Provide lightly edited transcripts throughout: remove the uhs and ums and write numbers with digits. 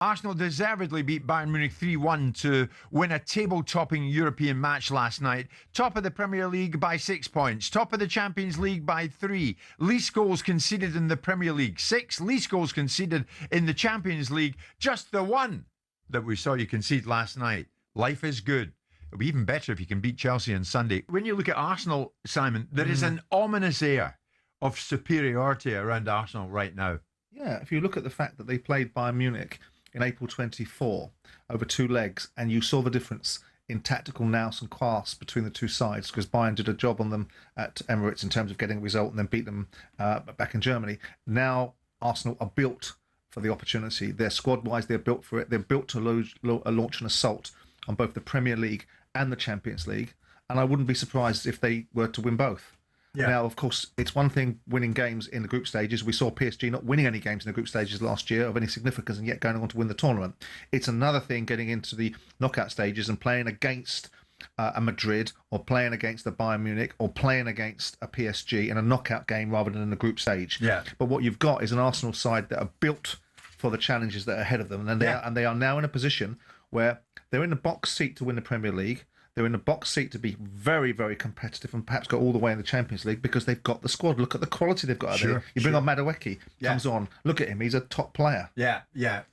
Arsenal deservedly beat Bayern Munich 3-1 to win a table-topping European match last night. Top of the Premier League by 6 points. Top of the Champions League by 3. Least goals conceded in the Premier League, 6. Least goals conceded in the Champions League, just the one that we saw you concede last night. Life is good. It'll be even better if you can beat Chelsea on Sunday. When you look at Arsenal, Simon, there is an ominous air of superiority around Arsenal right now. Yeah, if you look at the fact that they played Bayern Munich in April 24 over 2 legs, and you saw the difference in tactical nous and quas between the two sides, because Bayern did a job on them at Emirates in terms of getting a result and then beat them back in Germany. Now Arsenal are built for the opportunity. They're squad-wise, they're built for it. They're built to launch an assault on both the Premier League and the Champions League, and I wouldn't be surprised if they were to win both. Yeah. Now, of course, it's one thing winning games in the group stages. We saw PSG not winning any games in the group stages last year of any significance and yet going on to win the tournament. It's another thing getting into the knockout stages and playing against a Madrid or playing against the Bayern Munich or playing against a PSG in a knockout game rather than in the group stage. Yeah. But what you've got is an Arsenal side that are built for the challenges that are ahead of them. And they are now in a position where they're in the box seat to win the Premier League. They're in the box seat to be very, very competitive and perhaps go all the way in the Champions League because they've got the squad. Look at the quality they've got out there. You bring on Madueke, comes on. Look at him. He's a top player. Yeah.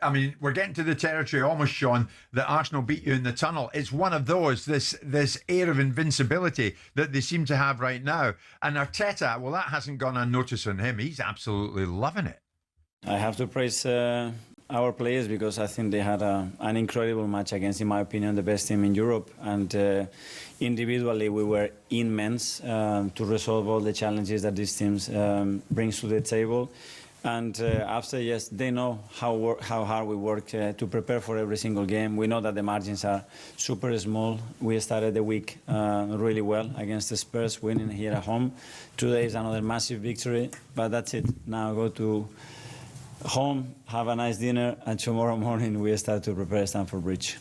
I mean, we're getting to the territory almost, Sean, that Arsenal beat you in the tunnel. It's one of those, this air of invincibility that they seem to have right now. And Arteta, well, that hasn't gone unnoticed on him. He's absolutely loving it. I have to praise our players because I think they had an incredible match against, in my opinion, the best team in Europe. And individually, we were immense to resolve all the challenges that these teams brings to the table. And after, yes, they know how hard we work to prepare for every single game. We know that the margins are super small. We started the week really well against the Spurs, winning here at home. Today is another massive victory, but that's it. Now go to home, have a nice dinner, and tomorrow morning we start to prepare Stamford Bridge.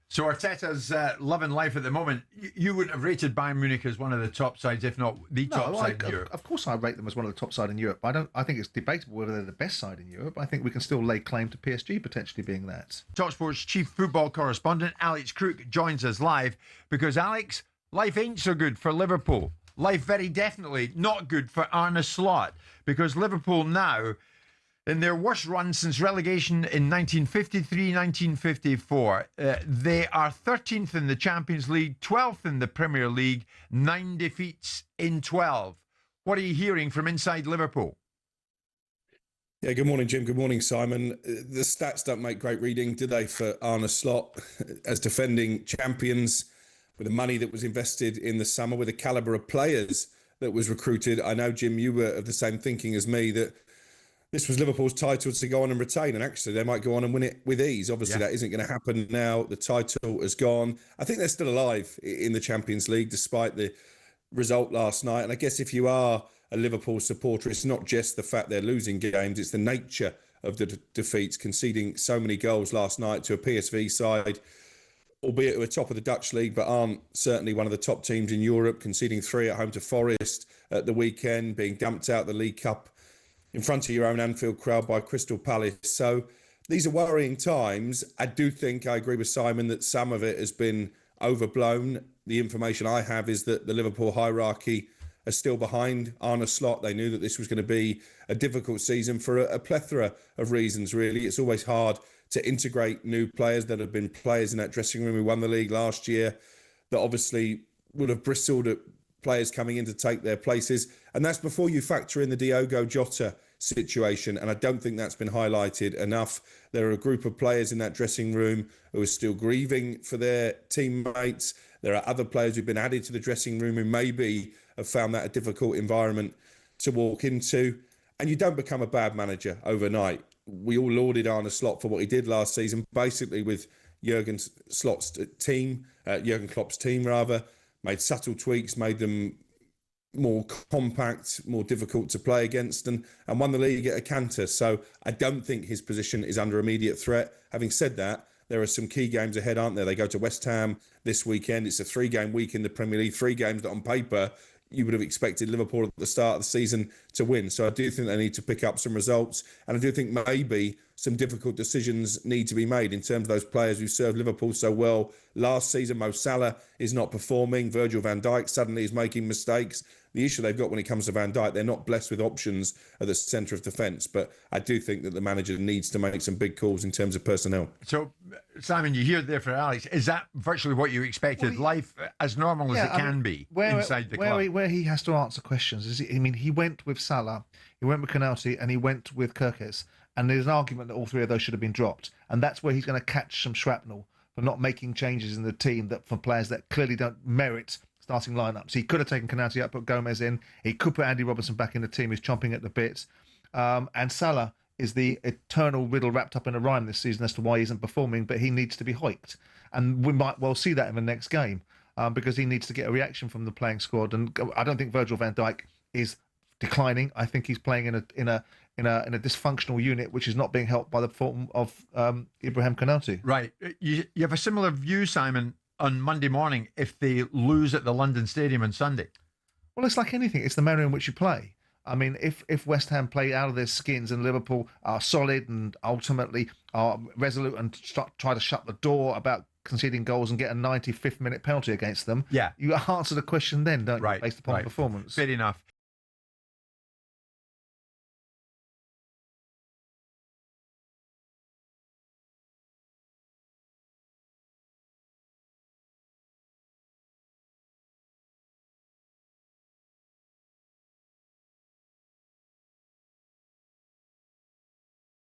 So Arteta's loving life at the moment. You wouldn't have rated Bayern Munich as one of the top sides, if not the top side in Europe. Of course I rate them as one of the top side in Europe. I think it's debatable whether they're the best side in Europe. I think we can still lay claim to PSG potentially being that. talkSPORT's chief football correspondent, Alex Crook, joins us live because, Alex, life ain't so good for Liverpool. Life very definitely not good for Arne Slot because Liverpool now, in their worst run since relegation in 1953-1954, they are 13th in the Champions League, 12th in the Premier League, 9 defeats in 12. What are you hearing from inside Liverpool? Yeah, good morning, Jim. Good morning, Simon. The stats don't make great reading, do they, for Arne Slot as defending champions with the money that was invested in the summer, with the calibre of players that was recruited. I know, Jim, you were of the same thinking as me that this was Liverpool's title to go on and retain, and actually they might go on and win it with ease. Obviously, that isn't going to happen now. The title has gone. I think they're still alive in the Champions League despite the result last night. And I guess if you are a Liverpool supporter, it's not just the fact they're losing games, it's the nature of the defeats, conceding so many goals last night to a PSV side, albeit who are top of the Dutch league, but aren't certainly one of the top teams in Europe, conceding 3 at home to Forest at the weekend, being dumped out the League Cup in front of your own Anfield crowd by Crystal Palace. So these are worrying times. I do think, I agree with Simon, that some of it has been overblown. The information I have is that the Liverpool hierarchy are still behind Arne Slot. They knew that this was going to be a difficult season for a plethora of reasons, really. It's always hard to integrate new players that have been players in that dressing room who won the league last year, that obviously would have bristled at players coming in to take their places. And that's before you factor in the Diogo Jota situation, and I don't think that's been highlighted enough. There are a group of players in that dressing room who are still grieving for their teammates. There are other players who've been added to the dressing room who maybe have found that a difficult environment to walk into. And you don't become a bad manager overnight. We all lauded Arne Slot for what he did last season, basically with Jurgen Klopp's team, made subtle tweaks, made them more compact, more difficult to play against, and won the league at a canter. So I don't think his position is under immediate threat. Having said that, there are some key games ahead, aren't there? They go to West Ham this weekend. It's a 3-game week in the Premier League, 3 games that on paper you would have expected Liverpool at the start of the season to win. So I do think they need to pick up some results. And I do think maybe some difficult decisions need to be made in terms of those players who served Liverpool so well last season. Mo Salah is not performing. Virgil van Dijk suddenly is making mistakes. The issue they've got when it comes to Van Dijk, they're not blessed with options at the centre of defence. But I do think that the manager needs to make some big calls in terms of personnel. So, Simon, you hear it there for Alex. Is that virtually what you expected? Life as normal as it can be inside the club? Where he has to answer questions is, he went with Salah, he went with Canati, and he went with Kirkes. And there's an argument that all three of those should have been dropped. And that's where he's going to catch some shrapnel for not making changes in the team for players that clearly don't merit starting lineups. He could have taken Canati out, put Gomez in. He could put Andy Robertson back in the team. He's chomping at the bit. And Salah is the eternal riddle wrapped up in a rhyme this season as to why he isn't performing, but he needs to be hoiked. And we might well see that in the next game because he needs to get a reaction from the playing squad. And I don't think Virgil van Dijk is declining. I think he's playing in a dysfunctional unit, which is not being helped by the form of Ibrahim Konate. Right. You have a similar view, Simon, on Monday morning if they lose at the London Stadium on Sunday? Well, it's like anything. It's the manner in which you play. I mean, if West Ham play out of their skins and Liverpool are solid and ultimately are resolute and try to shut the door about conceding goals and get a 95th minute penalty against them, you answer the question then, don't you, based upon performance. Fair enough.